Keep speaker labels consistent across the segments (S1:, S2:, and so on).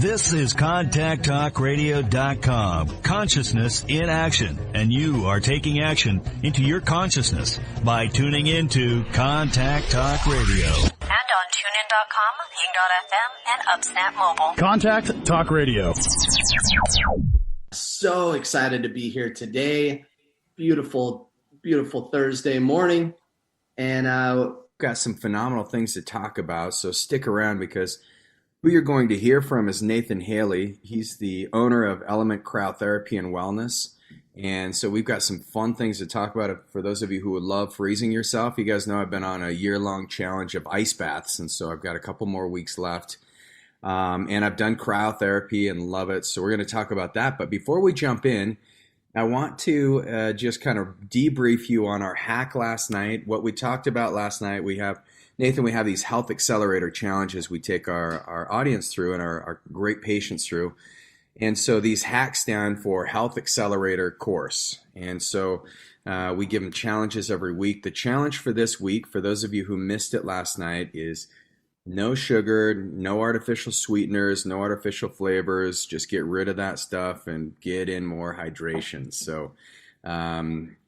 S1: This is ContactTalkRadio.com. Consciousness in action. And you are taking action into your consciousness by tuning into Contact Talk Radio.
S2: And on TuneIn.com, Ping.fm, and Upsnap Mobile.
S3: Contact Talk Radio.
S4: So excited to be here today. Beautiful, beautiful Thursday morning. And got some phenomenal things to talk about. So stick around, because who you're going to hear from is Nathan Haley. He's the owner of Element Cryotherapy and Wellness. And so we've got some fun things to talk about for those of you who would love freezing yourself. You guys know I've been on a year-long challenge of ice baths, and so I've got a couple more weeks left. And I've done cryotherapy and love it. So we're going to talk about that. But before we jump in, I want to just kind of debrief you on our hack last night. What we talked about last night, we have these health accelerator challenges we take our audience through and our great patients through. And so these hacks stand for Health Accelerator Course. And so we give them challenges every week. The challenge for this week, for those of you who missed it last night, is no sugar, no artificial sweeteners, no artificial flavors. Just get rid of that stuff and get in more hydration. So Ken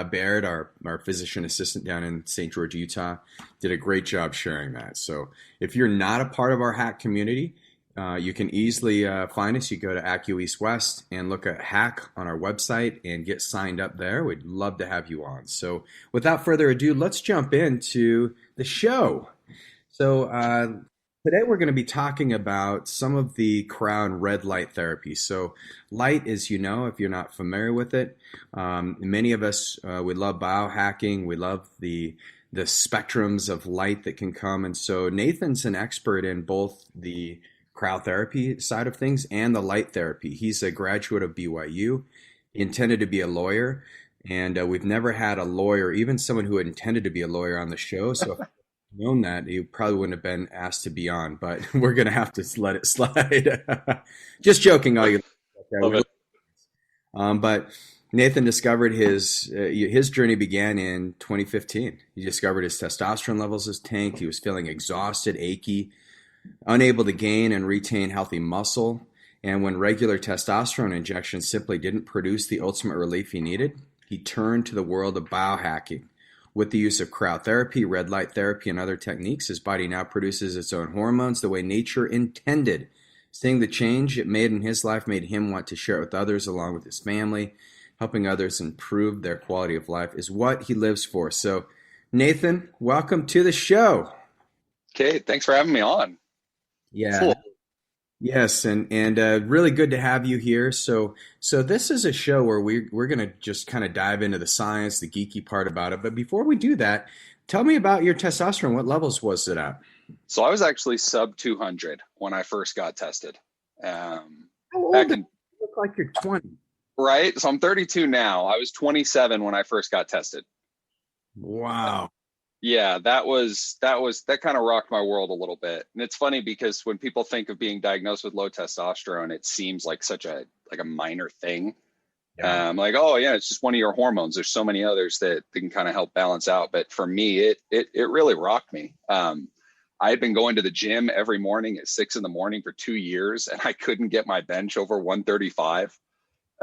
S4: Baird, our physician assistant down in St. George, Utah, did a great job sharing that. So if you're not a part of our hack community, you can easily find us. You go to AccuEast East West and look at hack on our website and get signed up there. We'd love to have you on. So without further ado, let's jump into the show. So today we're going to be talking about some of the cryo and red light therapy. So light, as you know, if you're not familiar with it, many of us, we love biohacking. We love the spectrums of light that can come. And so Nathan's an expert in both the cryotherapy side of things and the light therapy. He's a graduate of BYU. He intended to be a lawyer, and we've never had a lawyer, even someone who intended to be a lawyer, on the show. So if I'd known that, he probably wouldn't have been asked to be on, but we're going to have to let it slide. Just joking, all you. Okay. But Nathan discovered his journey began in 2015. He discovered his testosterone levels was tanked. He was feeling exhausted, achy, unable to gain and retain healthy muscle. And when regular testosterone injections simply didn't produce the ultimate relief he needed, he turned to the world of biohacking. With the use of cryotherapy, red light therapy, and other techniques, his body now produces its own hormones the way nature intended. Seeing the change it made in his life made him want to share it with others along with his family. Helping others improve their quality of life is what he lives for. So, Nathan, welcome to the show.
S5: Okay, thanks for having me on.
S4: Yeah.
S5: Cool.
S4: Yes, and really good to have you here. So this is a show where we're going to just kind of dive into the science, the geeky part about it. But before we do that, tell me about your testosterone. What levels was it at?
S5: So I was actually sub 200 when I first got tested.
S4: How old do you look like you're 20?
S5: Right. So I'm 32 now. I was 27 when I first got tested.
S4: Wow.
S5: Yeah, that kind of rocked my world a little bit. And it's funny because when people think of being diagnosed with low testosterone, it seems like such a minor thing. Yeah. Like, oh yeah, it's just one of your hormones. There's so many others that can kind of help balance out. But for me, it really rocked me. I had been going to the gym every morning at 6 a.m. for 2 years, and I couldn't get my bench over 135.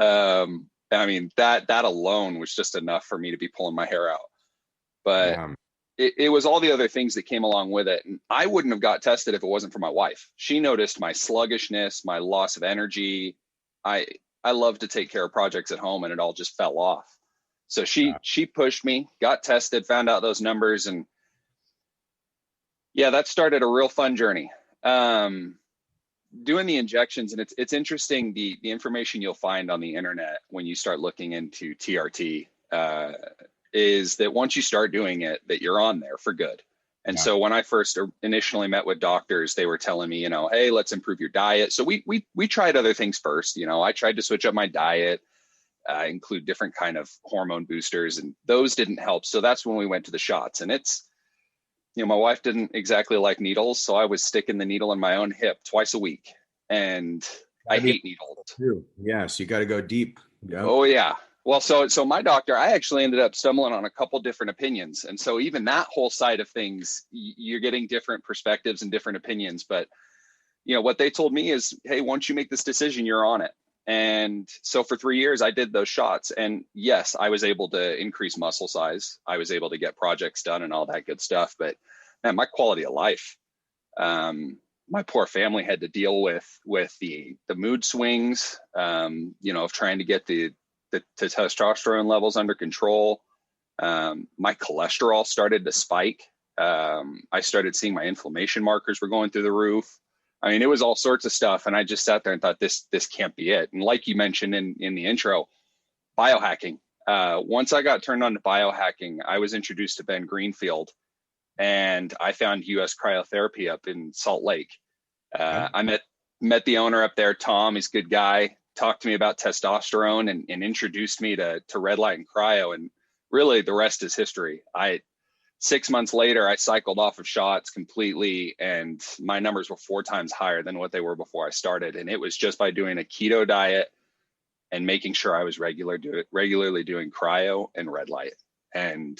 S5: I mean, that alone was just enough for me to be pulling my hair out. But it was all the other things that came along with it. And I wouldn't have got tested if it wasn't for my wife. She noticed my sluggishness, my loss of energy. I love to take care of projects at home, and it all just fell off. So she pushed me, got tested, found out those numbers. And yeah, that started a real fun journey. Doing the injections, and it's interesting, the information you'll find on the internet when you start looking into TRT, is that once you start doing it, that you're on there for good. And so when I first initially met with doctors, they were telling me, hey, let's improve your diet. So we tried other things first. I tried to switch up my diet, include different kind of hormone boosters, and those didn't help. So that's when we went to the shots. And it's, my wife didn't exactly like needles, so I was sticking the needle in my own hip twice a week. And I hate needles.
S4: Yes, you got to go deep. Yep.
S5: Oh yeah. Well, so my doctor, I actually ended up stumbling on a couple different opinions. And so even that whole side of things, you're getting different perspectives and different opinions. But what they told me is, hey, once you make this decision, you're on it. And so for 3 years, I did those shots. And yes, I was able to increase muscle size. I was able to get projects done and all that good stuff. But man, my quality of life, my poor family had to deal with the mood swings, of trying to get the testosterone levels under control. My cholesterol started to spike. I started seeing my inflammation markers were going through the roof. I mean, it was all sorts of stuff. And I just sat there and thought, this can't be it. And like you mentioned in the intro, biohacking. Once I got turned on to biohacking, I was introduced to Ben Greenfield, and I found US Cryotherapy up in Salt Lake. I met the owner up there, Tom. He's a good guy. Talked to me about testosterone and introduced me to red light and cryo. And really the rest is history. 6 months later, I cycled off of shots completely, and my numbers were 4 times higher than what they were before I started. And it was just by doing a keto diet and making sure I was regularly doing cryo and red light. And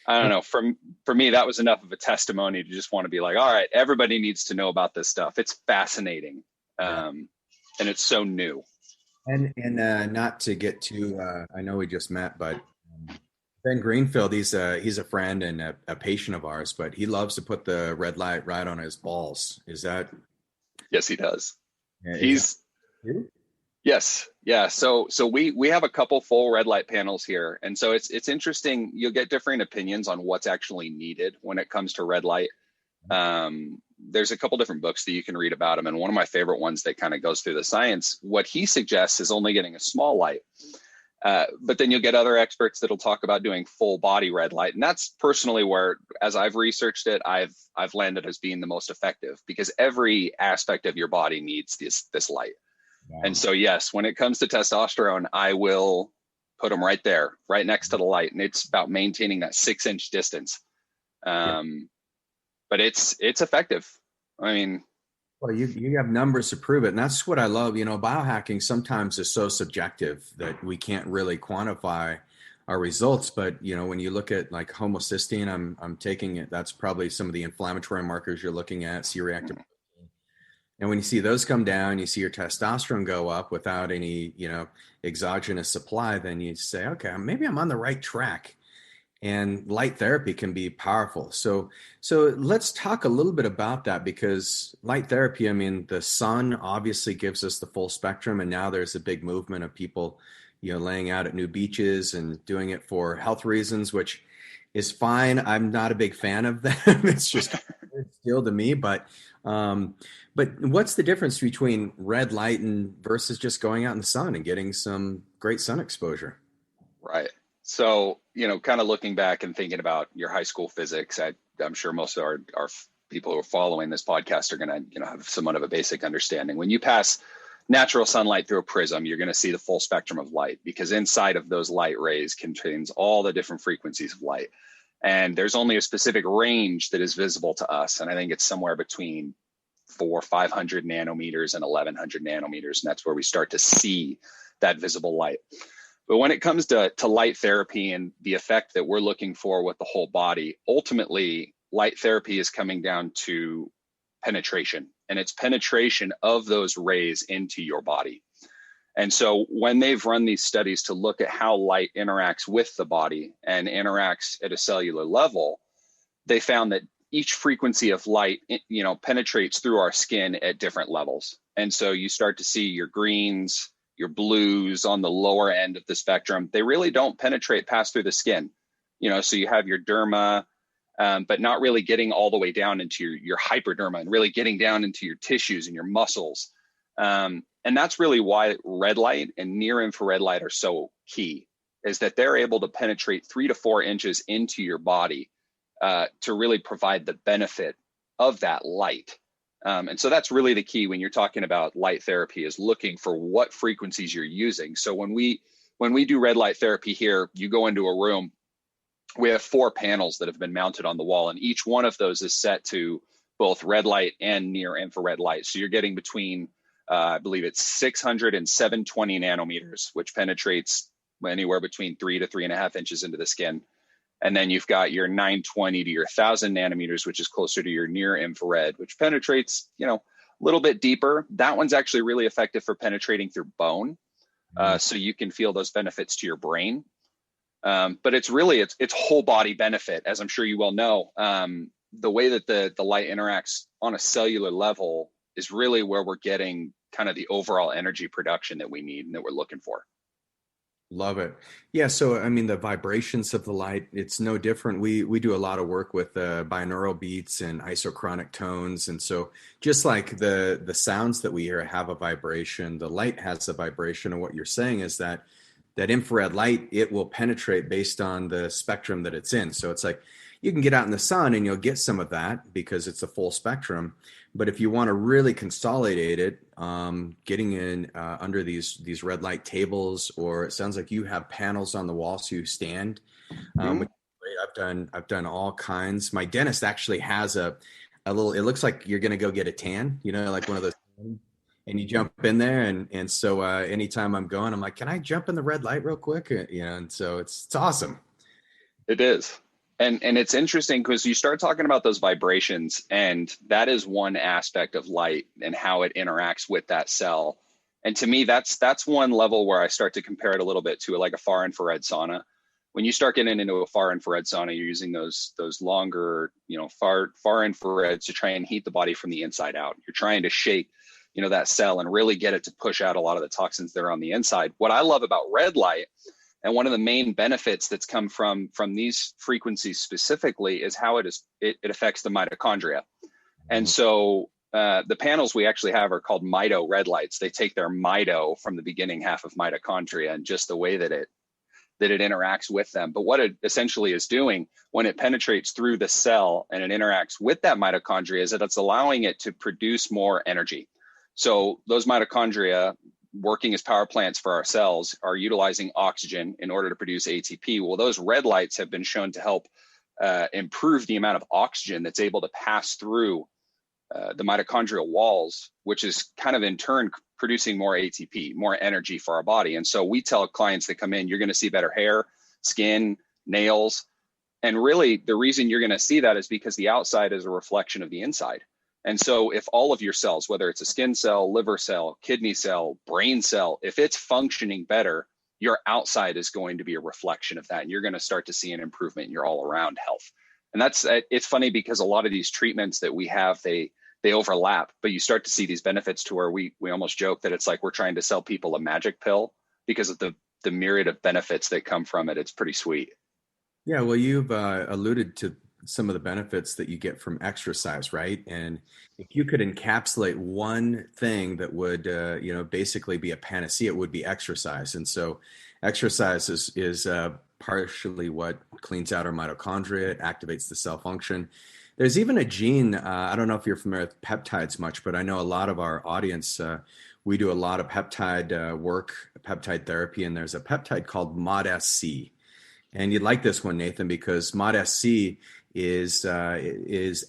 S5: I don't know, for me, that was enough of a testimony to just want to be like, all right, everybody needs to know about this stuff. It's fascinating. And it's so new.
S4: And not to get too, I know we just met, but Ben Greenfield, he's a friend and a patient of ours, but he loves to put the red light right on his balls. Is that?
S5: Yes, he does.
S4: Yeah,
S5: Yes. Yeah. So we have a couple full red light panels here. And so it's interesting. You'll get different opinions on what's actually needed when it comes to red light. There's a couple different books that you can read about him. And one of my favorite ones that kind of goes through the science, what he suggests is only getting a small light. But then you'll get other experts that'll talk about doing full body red light. And that's personally where, as I've researched it, I've landed as being the most effective, because every aspect of your body needs this light. Wow. And so, yes, when it comes to testosterone, I will put them right there, right next to the light. And it's about maintaining that 6-inch distance. But it's effective. I mean,
S4: well, you have numbers to prove it. And that's what I love. Biohacking sometimes is so subjective that we can't really quantify our results. But, when you look at like homocysteine, I'm taking it. That's probably some of the inflammatory markers you're looking at, C-reactive. And when you see those come down, you see your testosterone go up without any, exogenous supply, then you say, okay, maybe I'm on the right track. And light therapy can be powerful. So let's talk a little bit about that, because light therapy, I mean, the sun obviously gives us the full spectrum. And now there's a big movement of people, laying out at new beaches and doing it for health reasons, which is fine. I'm not a big fan of that. It's just still to me, but what's the difference between red light versus just going out in the sun and getting some great sun exposure?
S5: Right. So, kind of looking back and thinking about your high school physics, I'm sure most of our people who are following this podcast are going to, have somewhat of a basic understanding. When you pass natural sunlight through a prism, you're going to see the full spectrum of light, because inside of those light rays contains all the different frequencies of light. And there's only a specific range that is visible to us. And I think it's somewhere between 500 nanometers and 1100 nanometers. And that's where we start to see that visible light. But when it comes to light therapy and the effect that we're looking for with the whole body, ultimately, light therapy is coming down to penetration, and it's penetration of those rays into your body. And so when they've run these studies to look at how light interacts with the body and interacts at a cellular level, they found that each frequency of light, penetrates through our skin at different levels. And so you start to see your greens, your blues on the lower end of the spectrum. They really don't pass through the skin, so you have your derma, but not really getting all the way down into your hyperderma and really getting down into your tissues and your muscles. And that's really why red light and near infrared light are so key, is that they're able to penetrate 3 to 4 inches into your body to really provide the benefit of that light. And so that's really the key when you're talking about light therapy, is looking for what frequencies you're using. So when we do red light therapy here, you go into a room, we have 4 panels that have been mounted on the wall, and each one of those is set to both red light and near infrared light. So you're getting between, I believe it's 600 and 720 nanometers, which penetrates anywhere between 3 to 3.5 inches into the skin. And then you've got your 920 to your 1000 nanometers, which is closer to your near infrared, which penetrates, little bit deeper. That one's actually really effective for penetrating through bone. So you can feel those benefits to your brain. But it's whole body benefit, as I'm sure you well know. The way that the light interacts on a cellular level is really where we're getting kind of the overall energy production that we need and that we're looking for.
S4: Love it. Yeah. So, I mean, the vibrations of the light, it's no different. We do a lot of work with binaural beats and isochronic tones. And so just like the sounds that we hear have a vibration, the light has a vibration. And what you're saying is that infrared light, it will penetrate based on the spectrum that it's in. So it's like you can get out in the sun and you'll get some of that because it's a full spectrum. But if you want to really consolidate it, getting in under these red light tables, or it sounds like you have panels on the wall so you stand. Which is great. I've done all kinds. My dentist actually has a little. It looks like you're going to go get a tan, like one of those. And you jump in there, and so anytime I'm going, I'm like, can I jump in the red light real quick? And so it's awesome.
S5: It is. And it's interesting because you start talking about those vibrations, and that is one aspect of light and how it interacts with that cell. And to me, that's one level where I start to compare it a little bit to like a far infrared sauna. When you start getting into a far infrared sauna, you're using those longer, far infrareds to try and heat the body from the inside out. You're trying to shake, that cell and really get it to push out a lot of the toxins that are on the inside. What I love about red light, and one of the main benefits that's come from these frequencies specifically, is how it affects the mitochondria. And so the panels we actually have are called mito red lights. They take their mito from the beginning half of mitochondria and just the way that it interacts with them. But what it essentially is doing when it penetrates through the cell and it interacts with that mitochondria is that it's allowing it to produce more energy. So those mitochondria, working as power plants for our cells, are utilizing oxygen in order to produce ATP. Well, those red lights have been shown to help improve the amount of oxygen that's able to pass through the mitochondrial walls, which is kind of in turn producing more ATP, more energy for our body. And so we tell clients that come in, you're going to see better hair, skin, nails. And really the reason you're going to see that is because the outside is a reflection of the inside. And so if all of your cells, whether it's a skin cell, liver cell, kidney cell, brain cell, if it's functioning better, your outside is going to be a reflection of that. And you're going to start to see an improvement in your all around health. And it's funny because a lot of these treatments that we have, they overlap, but you start to see these benefits to where we almost joke that it's like we're trying to sell people a magic pill because of the myriad of benefits that come from it. It's pretty sweet.
S4: Yeah, well, you've alluded to some of the benefits that you get from exercise, right? And if you could encapsulate one thing that would, basically be a panacea, it would be exercise. And so exercise is partially what cleans out our mitochondria. It activates the cell function. There's even a gene, I don't know if you're familiar with peptides much, but I know a lot of our audience, we do a lot of peptide work, peptide therapy, and there's a peptide called MOD-SC. And you'd like this one, Nathan, because MOD-SC is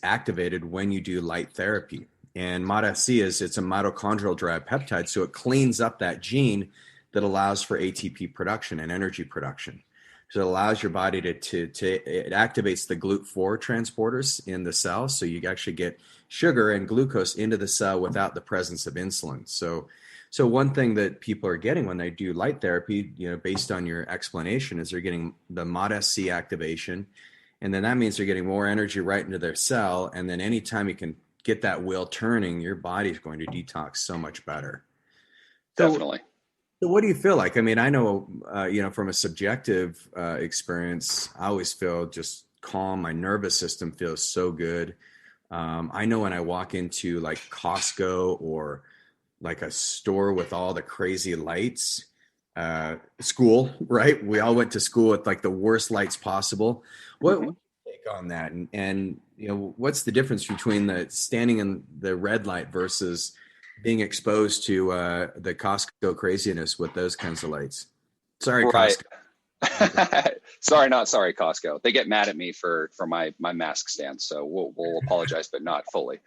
S4: activated when you do light therapy. And MOD-SC it's a mitochondrial derived peptide, so it cleans up that gene that allows for ATP production and energy production. So it allows your body to it activates the GLUT4 transporters in the cell, so you actually get sugar and glucose into the cell without the presence of insulin. So one thing that people are getting when they do light therapy, based on your explanation, is they're getting the MOD-SC activation. And then that means they're getting more energy right into their cell. And then anytime you can get that wheel turning, your body's going to detox so much better.
S5: Definitely.
S4: So what do you feel like? I mean, I know, from a subjective experience, I always feel just calm. My nervous system feels so good. I know when I walk into like Costco or like a store with all the crazy lights, school, right? We all went to school with like the worst lights possible. What do you take on that? And what's the difference between the standing in the red light versus being exposed to the Costco craziness with those kinds of lights? Sorry,
S5: right.
S4: Costco.
S5: Sorry, Costco. They get mad at me for my mask stance, so we'll apologize, but not fully.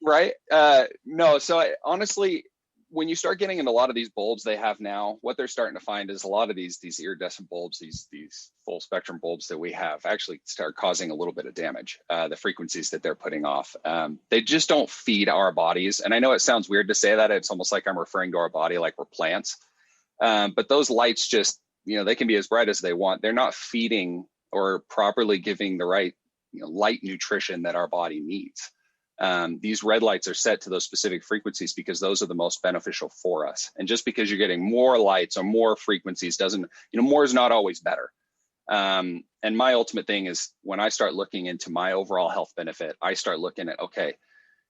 S5: Right? No. So honestly, when you start getting into a lot of these bulbs they have now, what they're starting to find is a lot of these iridescent bulbs, these full spectrum bulbs that we have actually start causing a little bit of damage. The frequencies that they're putting off, they just don't feed our bodies. And I know it sounds weird to say that. It's almost like I'm referring to our body like we're plants. But those lights just, they can be as bright as they want. They're not feeding or properly giving the right, light nutrition that our body needs. These red lights are set to those specific frequencies because those are the most beneficial for us. And just because you're getting more lights or more frequencies doesn't, more is not always better. And my ultimate thing is when I start looking into my overall health benefit, I start looking at, okay,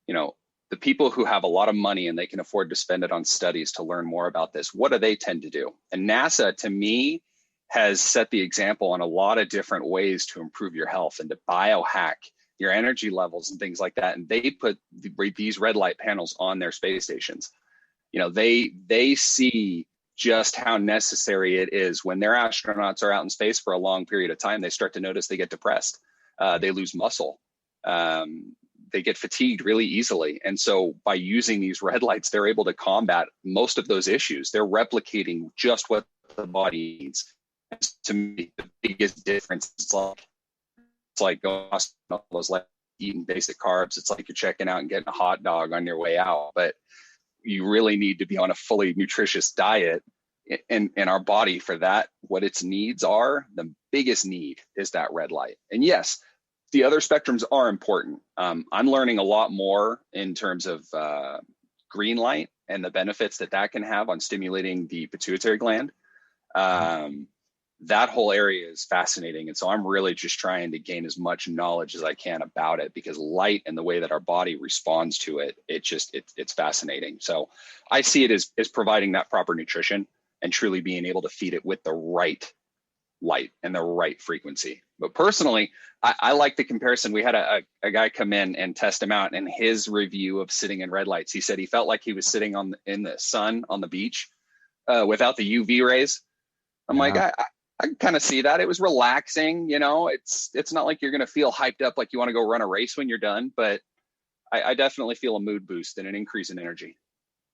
S5: the people who have a lot of money and they can afford to spend it on studies to learn more about this, what do they tend to do? And NASA, to me, has set the example on a lot of different ways to improve your health and to biohack your energy levels and things like that. And they put these red light panels on their space stations. They see just how necessary it is. When their astronauts are out in space for a long period of time, they start to notice they get depressed. They lose muscle. They get fatigued really easily. And so by using these red lights, they're able to combat most of those issues. They're replicating just what the body needs. And to me, the biggest difference is it's like going to those, like eating basic carbs. It's like you're checking out and getting a hot dog on your way out, but you really need to be on a fully nutritious diet in our body for that. What its needs are, the biggest need is that red light. And yes, the other spectrums are important. I'm learning a lot more in terms of green light and the benefits that can have on stimulating the pituitary gland. That whole area is fascinating. And so I'm really just trying to gain as much knowledge as I can about it, because light and the way that our body responds to it, it's fascinating. So I see it as providing that proper nutrition and truly being able to feed it with the right light and the right frequency. But personally, I like the comparison. We had a guy come in and test him out, and his review of sitting in red lights, he said he felt like he was sitting in the sun on the beach without the UV rays. I'm like, I can kind of see that. It was relaxing, it's not like you're going to feel hyped up like you want to go run a race when you're done, but I definitely feel a mood boost and an increase in energy.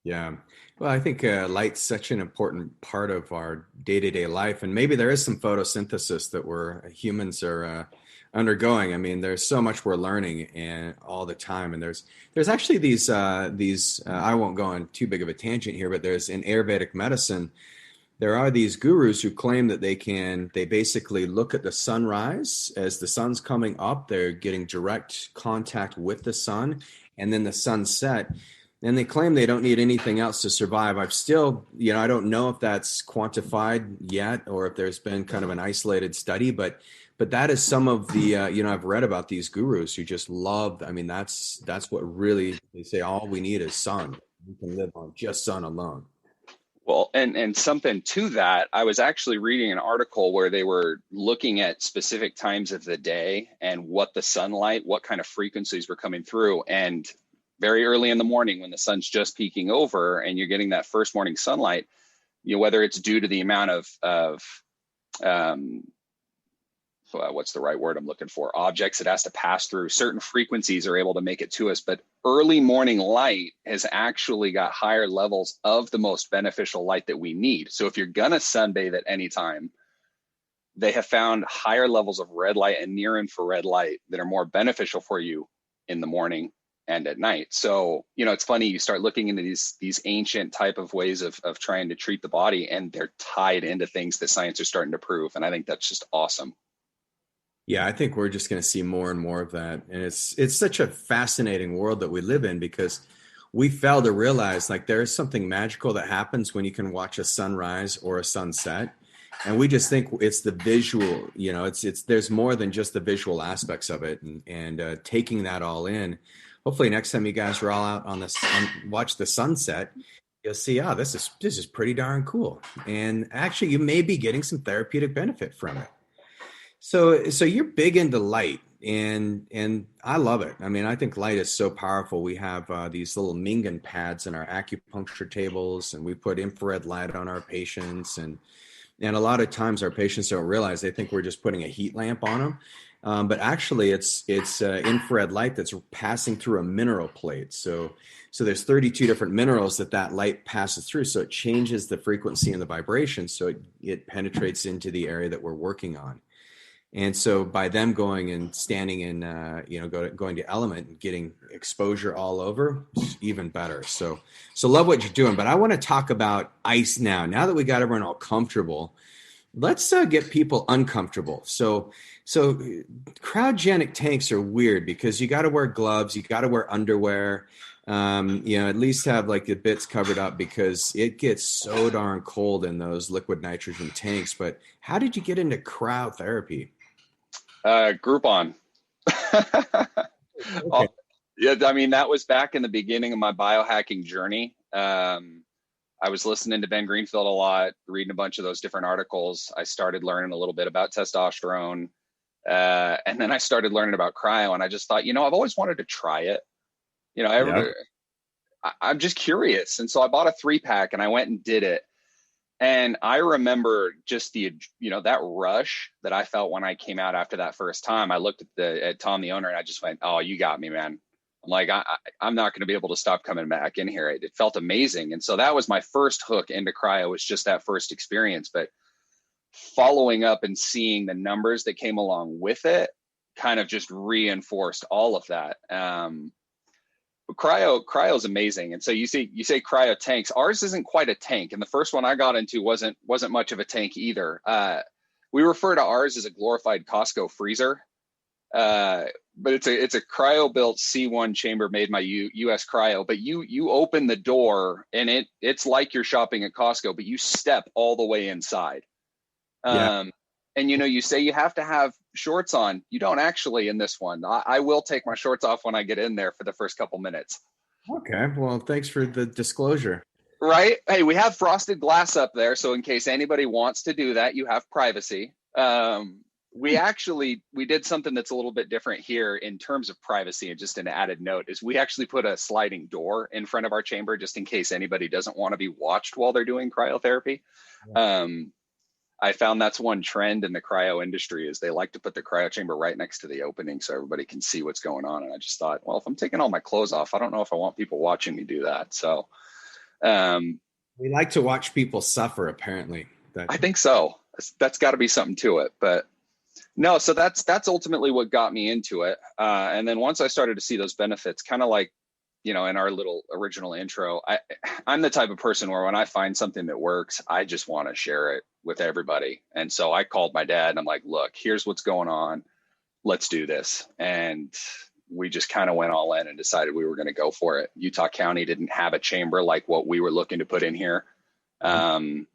S4: Yeah. Well, I think light's such an important part of our day-to-day life. And maybe there is some photosynthesis that humans are undergoing. I mean, there's so much we're learning and all the time. And there's actually these I won't go on too big of a tangent here, but there's in Ayurvedic medicine, there are these gurus who claim that they basically look at the sunrise as the sun's coming up. They're getting direct contact with the sun, and then the sunset. And they claim they don't need anything else to survive. I've still, I don't know if that's quantified yet or if there's been kind of an isolated study, but that is some of the, I've read about these gurus who just love, that's what really, they say all we need is sun. We can live on just sun alone.
S5: Well, and something to that, I was actually reading an article where they were looking at specific times of the day and what kind of frequencies were coming through. And very early in the morning when the sun's just peeking over and you're getting that first morning sunlight, whether it's due to the amount of what's the right word I'm looking for? Objects it has to pass through, certain frequencies are able to make it to us. But early morning light has actually got higher levels of the most beneficial light that we need. So if you're going to sunbathe at any time, they have found higher levels of red light and near infrared light that are more beneficial for you in the morning and at night. So, it's funny, you start looking into these ancient type of ways of trying to treat the body, and they're tied into things that science is starting to prove. And I think that's just awesome.
S4: Yeah, I think we're just going to see more and more of that. And it's such a fascinating world that we live in, because we fail to realize like there is something magical that happens when you can watch a sunrise or a sunset. And we just think it's the visual, there's more than just the visual aspects of it, and taking that all in. Hopefully next time you guys are all out on watch the sunset, you'll see, this is pretty darn cool. And actually you may be getting some therapeutic benefit from it. So you're big into light, and I love it. I think light is so powerful. We have these little Mingan pads in our acupuncture tables, and we put infrared light on our patients. And a lot of times our patients don't realize, they think we're just putting a heat lamp on them. But actually it's infrared light that's passing through a mineral plate. So there's 32 different minerals that light passes through. So it changes the frequency and the vibration. So it penetrates into the area that we're working on. And so by them going and standing in, going to element and getting exposure all over, it's even better. So love what you're doing. But I want to talk about ice now. Now that we got everyone all comfortable, let's get people uncomfortable. So cryogenic tanks are weird because you got to wear gloves, you got to wear underwear, at least have like the bits covered up because it gets so darn cold in those liquid nitrogen tanks. But how did you get into cryotherapy?
S5: Groupon.
S4: Okay.
S5: Yeah, I mean, that was back in the beginning of my biohacking journey. I was listening to Ben Greenfield a lot, reading a bunch of those different articles. I started learning a little bit about testosterone. And then I started learning about cryo, and I just thought, I've always wanted to try it. I'm just curious. And so I bought a 3-pack and I went and did it. And I remember just that rush that I felt when I came out after that first time. I looked at Tom, the owner, and I just went, "Oh, you got me, man." I'm like, I'm not going to be able to stop coming back in here. It felt amazing. And so that was my first hook into cryo, was just that first experience. But following up and seeing the numbers that came along with it kind of just reinforced all of that. But cryo is amazing. And so you say cryo tanks. Ours isn't quite a tank. And the first one I got into wasn't much of a tank either. We refer to ours as a glorified Costco freezer. But it's a cryo built C1 chamber made by US Cryo. But you open the door and it's like you're shopping at Costco, but you step all the way inside.
S4: Yeah.
S5: And you say you have to have shorts on. You don't actually in this one. I will take my shorts off when I get in there for the first couple minutes.
S4: Okay. Well, thanks for the disclosure.
S5: Right? Hey, we have frosted glass up there, so in case anybody wants to do that, you have privacy. We did something that's a little bit different here in terms of privacy, and just an added note is we actually put a sliding door in front of our chamber just in case anybody doesn't want to be watched while they're doing cryotherapy. Yeah. I found that's one trend in the cryo industry is they like to put the cryo chamber right next to the opening so everybody can see what's going on. And I just thought, well, if I'm taking all my clothes off, I don't know if I want people watching me do that. So
S4: we like to watch people suffer, apparently.
S5: I think so. That's got to be something to it. But no, so that's ultimately what got me into it. And then once I started to see those benefits, kind of like, in our little original intro, I'm the type of person where when I find something that works, I just want to share it with everybody. And so I called my dad and I'm like, look, here's what's going on. Let's do this. And we just kind of went all in and decided we were going to go for it. Utah County didn't have a chamber like what we were looking to put in here. And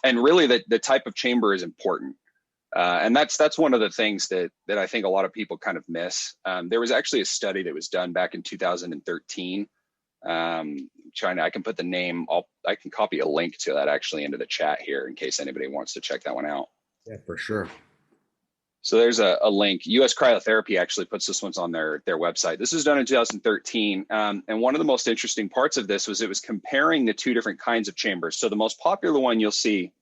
S5: really the type of chamber is important. And that's one of the things that I think a lot of people kind of miss. There was actually a study that was done back in 2013. I can put the name, I can copy a link to that actually into the chat here in case anybody wants to check that one out.
S4: Yeah, for sure.
S5: So there's a link. US Cryotherapy actually puts this one on their website. This was done in 2013. And one of the most interesting parts of this was it was comparing the two different kinds of chambers. So the most popular one you'll see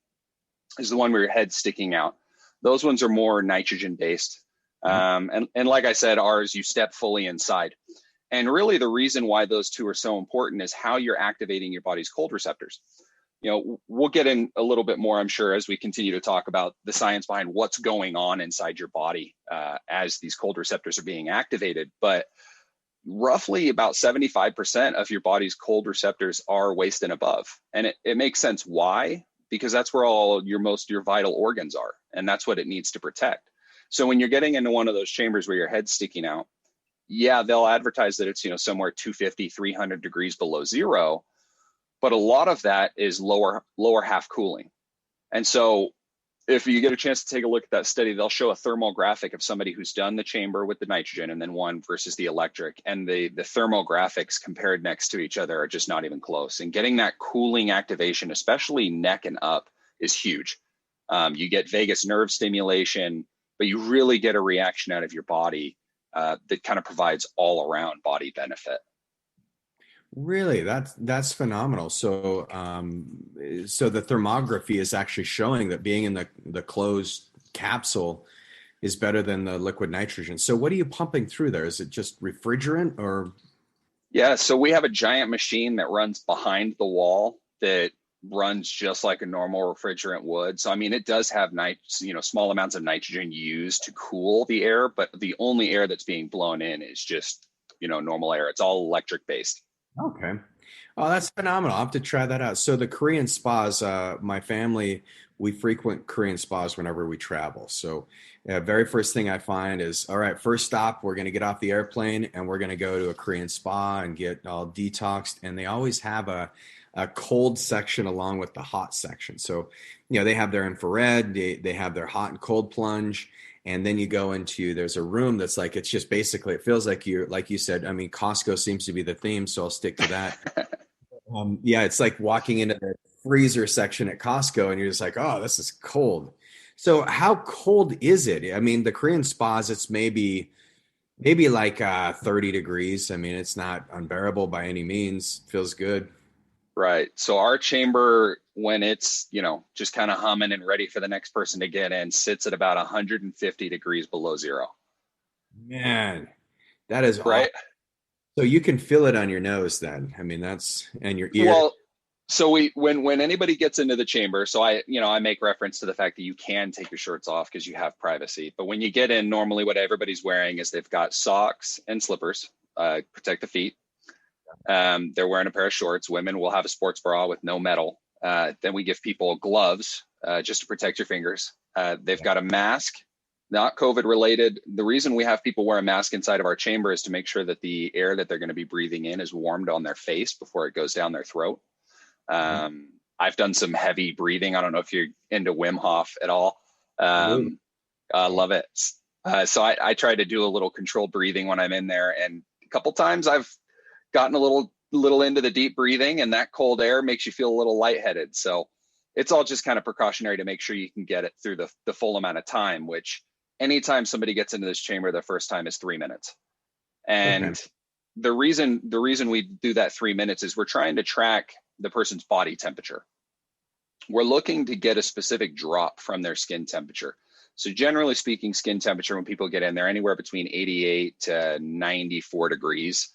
S5: is the one where your head's sticking out. Those ones are more nitrogen based. And like I said, ours, you step fully inside. And really the reason why those two are so important is how you're activating your body's cold receptors. We'll get in a little bit more, I'm sure, as we continue to talk about the science behind what's going on inside your body as these cold receptors are being activated. But roughly about 75% of your body's cold receptors are waist and above. And it makes sense why, because that's where all your vital organs are. And that's what it needs to protect. So when you're getting into one of those chambers where your head's sticking out, yeah, they'll advertise that it's, somewhere 250, 300 degrees below zero. But a lot of that is lower half cooling. And so if you get a chance to take a look at that study, they'll show a thermal graphic of somebody who's done the chamber with the nitrogen and then one versus the electric. And the thermal graphics compared next to each other are just not even close. And getting that cooling activation, especially neck and up, is huge. You get vagus nerve stimulation, but you really get a reaction out of your body that kind of provides all around body benefit.
S4: Really, that's phenomenal. So, so the thermography is actually showing that being in the closed capsule is better than the liquid nitrogen. So what are you pumping through there? Is it just refrigerant or?
S5: Yeah, so we have a giant machine that runs behind the wall that runs just like a normal refrigerant would. So I mean, it does have small amounts of nitrogen used to cool the air, but the only air that's being blown in is just, normal air. It's all electric based.
S4: Okay. Oh, that's phenomenal. I'll have to try that out. So the Korean spas, my family, we frequent Korean spas whenever we travel. So very first thing I find is, all right, first stop, we're going to get off the airplane and we're going to go to a Korean spa and get all detoxed. And they always have a cold section along with the hot section. So, they have their infrared, they have their hot and cold plunge. And then you go into, there's a room that's like, it's just basically, it feels like like you said, I mean, Costco seems to be the theme, so I'll stick to that. Yeah, it's like walking into the freezer section at Costco and you're just like, oh, this is cold. So how cold is it? I mean, the Korean spas, it's maybe like 30 degrees. I mean, it's not unbearable by any means. Feels good.
S5: Right. So our chamber, when it's, just kind of humming and ready for the next person to get in, sits at about 150 degrees below zero.
S4: Man, that is awesome.
S5: Right.
S4: So you can feel it on your nose then. I mean, and your ear.
S5: Well, so when anybody gets into the chamber, so I make reference to the fact that you can take your shirts off because you have privacy. But when you get in, normally what everybody's wearing is they've got socks and slippers, protect the feet. They're wearing a pair of shorts. Women will have a sports bra with no metal. Then we give people gloves just to protect your fingers. They've got a mask, not COVID related. The reason we have people wear a mask inside of our chamber is to make sure that the air that they're going to be breathing in is warmed on their face before it goes down their throat. I've done some heavy breathing. I don't know if you're into Wim Hof at all. I love it. So I try to do a little controlled breathing when I'm in there. And a couple times I've gotten a little into the deep breathing, and that cold air makes you feel a little lightheaded. So it's all just kind of precautionary to make sure you can get it through the full amount of time, which anytime somebody gets into this chamber the first time is 3 minutes. And the reason we do that 3 minutes is we're trying to track the person's body temperature. We're looking to get a specific drop from their skin temperature. So generally speaking, skin temperature, when people get in, they're anywhere between 88 to 94 degrees.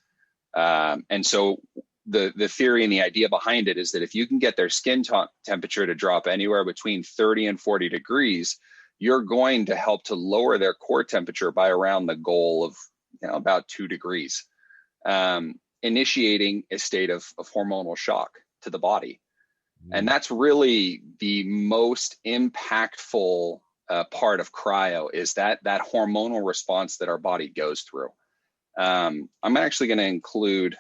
S5: And so the theory and the idea behind it is that if you can get their skin temperature to drop anywhere between 30 and 40 degrees, you're going to help to lower their core temperature by around the goal of about 2 degrees, initiating a state of hormonal shock to the body. And that's really the most impactful part of cryo, is that hormonal response that our body goes through. I'm actually going to include,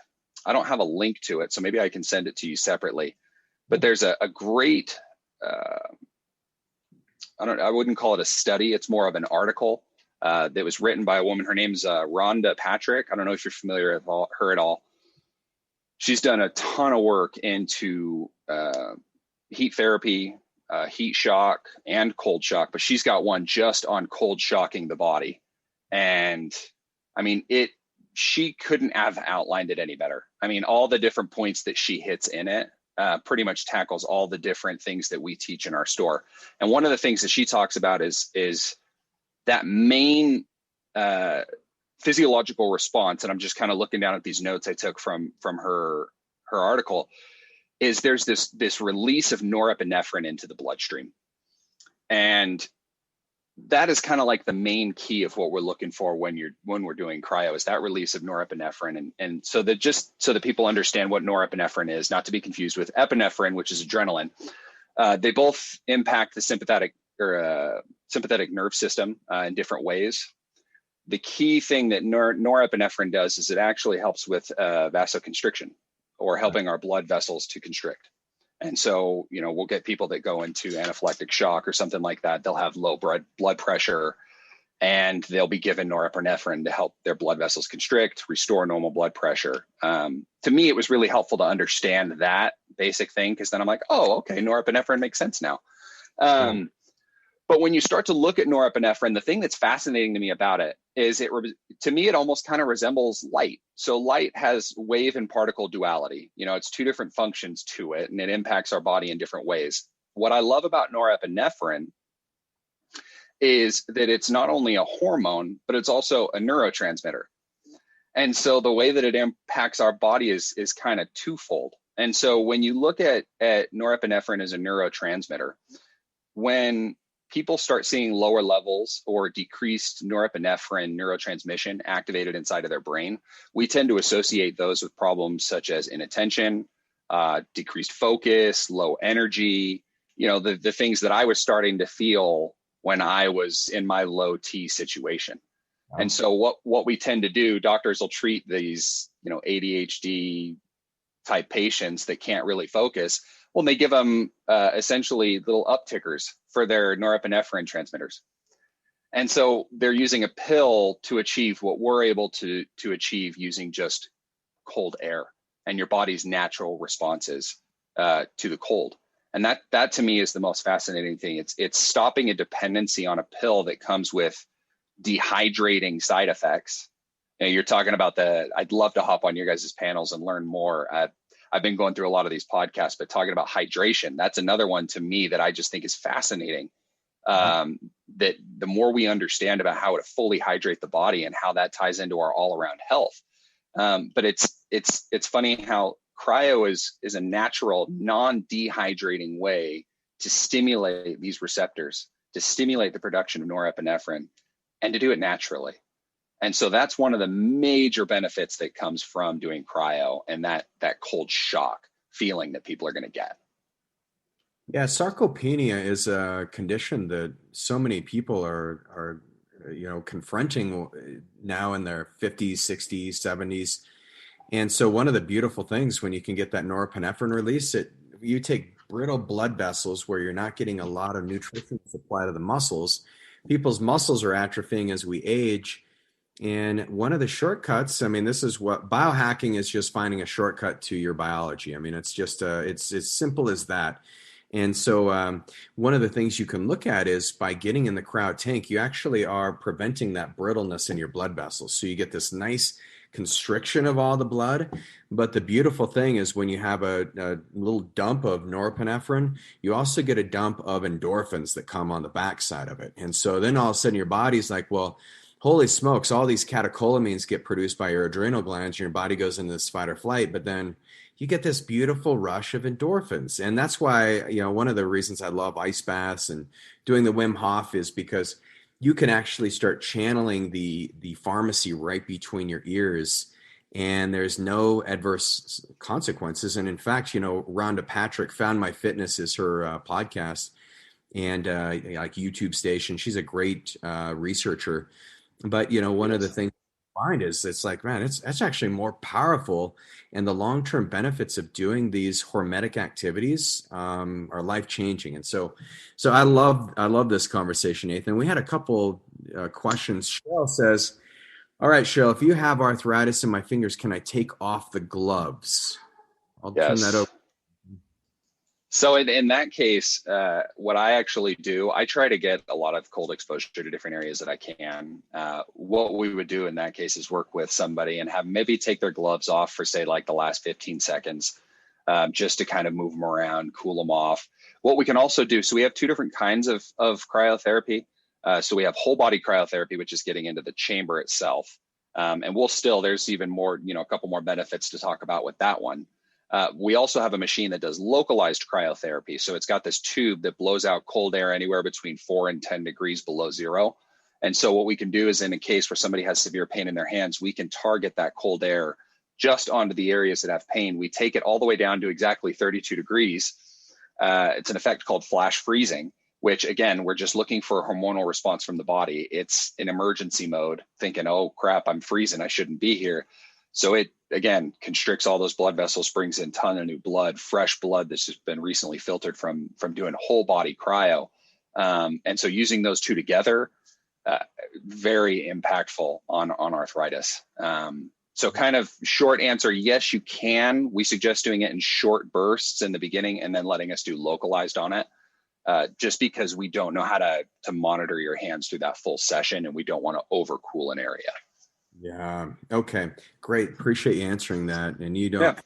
S5: I don't have a link to it, so maybe I can send it to you separately, but there's a great, I wouldn't call it a study. It's more of an article that was written by a woman. Her name's Rhonda Patrick. I don't know if you're familiar with her at all. She's done a ton of work into heat therapy, heat shock, and cold shock, but she's got one just on cold shocking the body. And I mean, she couldn't have outlined it any better. I mean, all the different points that she hits in it pretty much tackles all the different things that we teach in our store. And one of the things that she talks about is that main physiological response. And I'm just kind of looking down at these notes I took from her article, is there's this release of norepinephrine into the bloodstream. And that is kind of like the main key of what we're looking for when we're doing cryo, is that release of norepinephrine. And so that just so that people understand what norepinephrine is, not to be confused with epinephrine, which is adrenaline. They both impact the sympathetic nerve system in different ways. The key thing that norepinephrine does is it actually helps with vasoconstriction, or helping our blood vessels to constrict. And so, we'll get people that go into anaphylactic shock or something like that. They'll have low blood pressure, and they'll be given norepinephrine to help their blood vessels constrict, restore normal blood pressure. To me, it was really helpful to understand that basic thing, because then I'm like, oh, okay, norepinephrine makes sense now. But when you start to look at norepinephrine, the thing that's fascinating to me about it is to me, it almost kind of resembles light. So light has wave and particle duality. It's two different functions to it, and it impacts our body in different ways. What I love about norepinephrine is that it's not only a hormone, but it's also a neurotransmitter. And so the way that it impacts our body is kind of twofold. And so when you look at norepinephrine as a neurotransmitter, when people start seeing lower levels or decreased norepinephrine neurotransmission activated inside of their brain, we tend to associate those with problems such as inattention, decreased focus, low energy, the things that I was starting to feel when I was in my low T situation. Wow. And so what we tend to do, doctors will treat these, ADHD type patients that can't really focus. Well, they give them essentially little uptickers for their norepinephrine transmitters. And so they're using a pill to achieve what we're able to achieve using just cold air and your body's natural responses to the cold. And that to me is the most fascinating thing. It's stopping a dependency on a pill that comes with dehydrating side effects. You're talking about I'd love to hop on your guys' panels and learn more. I've been going through a lot of these podcasts, but talking about hydration, that's another one to me that I just think is fascinating. That the more we understand about how to fully hydrate the body and how that ties into our all around health. But it's funny how cryo is a natural non-dehydrating way to stimulate these receptors, to stimulate the production of norepinephrine, and to do it naturally. And so that's one of the major benefits that comes from doing cryo, and that cold shock feeling that people are going to get.
S4: Yeah, sarcopenia is a condition that so many people are confronting now in their 50s, 60s, 70s. And so one of the beautiful things when you can get that norepinephrine release, you take brittle blood vessels where you're not getting a lot of nutrition supply to the muscles. People's muscles are atrophying as we age. And one of the shortcuts, this is what biohacking is, just finding a shortcut to your biology. It's just, it's as simple as that. And so one of the things you can look at is by getting in the cryo tank, you actually are preventing that brittleness in your blood vessels. So you get this nice constriction of all the blood. But the beautiful thing is when you have a little dump of norepinephrine, you also get a dump of endorphins that come on the backside of it. And so then all of a sudden your body's like, well, holy smokes, all these catecholamines get produced by your adrenal glands, and your body goes into this fight or flight, but then you get this beautiful rush of endorphins. And that's why, one of the reasons I love ice baths and doing the Wim Hof is because you can actually start channeling the pharmacy right between your ears, and there's no adverse consequences. And in fact, Rhonda Patrick, Found My Fitness is her podcast and like YouTube station. She's a great researcher. But, one of the things I find is it's like, man, that's actually more powerful. And the long-term benefits of doing these hormetic activities are life-changing. And so I love this conversation, Nathan. We had a couple questions. Cheryl says, all right, Cheryl, if you have arthritis in my fingers, can I take off the gloves? I'll turn that over.
S5: So in that case, what I actually do, I try to get a lot of cold exposure to different areas that I can. What we would do in that case is work with somebody and have maybe take their gloves off for, say, like the last 15 seconds, just to kind of move them around, cool them off. What we can also do, so we have two different kinds of cryotherapy. So we have whole body cryotherapy, which is getting into the chamber itself. And there's even more, a couple more benefits to talk about with that one. We also have a machine that does localized cryotherapy. So it's got this tube that blows out cold air anywhere between 4 and 10 degrees below zero. And so what we can do is, in a case where somebody has severe pain in their hands, we can target that cold air just onto the areas that have pain. We take it all the way down to exactly 32 degrees. It's an effect called flash freezing, which again, we're just looking for a hormonal response from the body. It's in emergency mode, thinking, oh crap, I'm freezing, I shouldn't be here. So it, again, constricts all those blood vessels, brings in a ton of new blood, fresh blood that's just been recently filtered from doing whole body cryo. And so using those two together, very impactful on arthritis. So kind of short answer, yes, you can. We suggest doing it in short bursts in the beginning and then letting us do localized on it, just because we don't know how to monitor your hands through that full session, and we don't want to overcool an area.
S4: Yeah. Okay. Great. Appreciate you answering that. And you don't have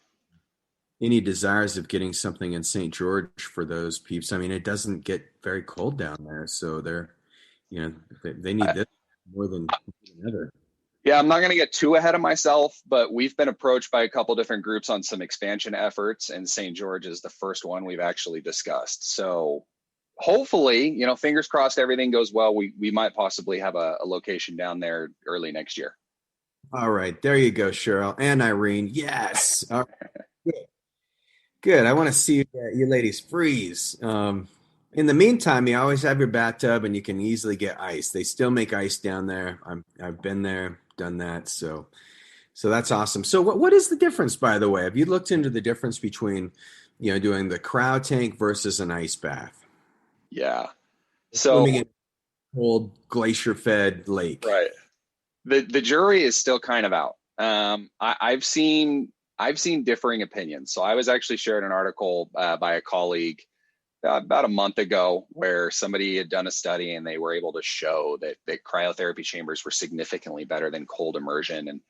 S4: any desires of getting something in St. George for those peeps. It doesn't get very cold down there. So they're, you know, they need this more than ever.
S5: Yeah, I'm not going to get too ahead of myself, but we've been approached by a couple different groups on some expansion efforts, and St. George is the first one we've actually discussed. So hopefully, fingers crossed, everything goes well. We might possibly have a location down there early next year.
S4: All right, there you go, Cheryl and Irene. Yes. All right. Good. Good. I want to see you ladies freeze. In the meantime, you always have your bathtub, and you can easily get ice. They still make ice down there. I've been there, done that. So that's awesome. So what is the difference, by the way? Have you looked into the difference between, doing the cryo tank versus an ice bath?
S5: Yeah.
S4: Swimming in a cold glacier-fed lake.
S5: Right. The jury is still kind of out. I've seen differing opinions. So I was actually shared an article by a colleague about a month ago where somebody had done a study and they were able to show that cryotherapy chambers were significantly better than cold immersion. And